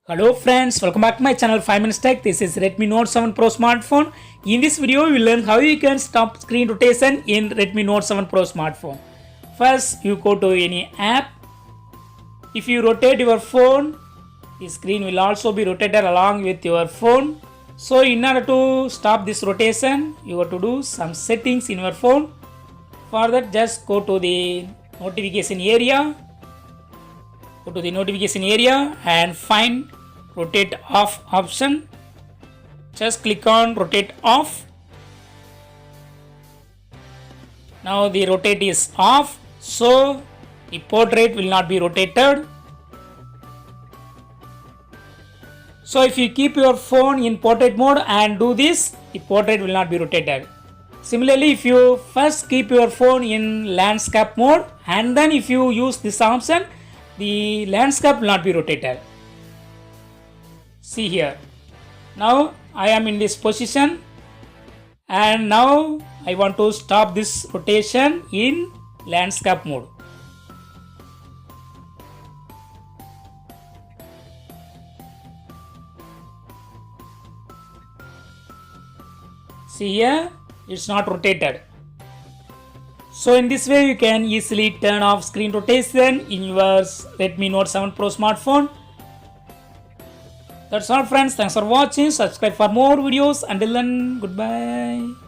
Hello friends, welcome back to my channel 5 Minutes Tech. This is Redmi Note 7 Pro smartphone. In this video, we will learn how you can stop screen rotation in Redmi Note 7 Pro smartphone. First, you go to any app. If you rotate your phone, the screen will also be rotated along with your phone. So in order to stop this rotation, you have to do some settings in your phone. For that, just go to the notification area. Go to the notification area and find rotate off option. Just click on rotate off. Now the rotate is off, so the portrait will not be rotated. So if you keep your phone in portrait mode and do this, the portrait will not be rotated. Similarly, if you first keep your phone in landscape mode and then if you use this option, the landscape will not be rotated. See here. Now I am in this position and now I want to stop this rotation in landscape mode. See here, it's not rotated. So in this way you can easily turn off screen rotation in your Redmi Note 7 Pro smartphone. That's all friends. Thanks for watching. Subscribe for more videos. Until then, goodbye.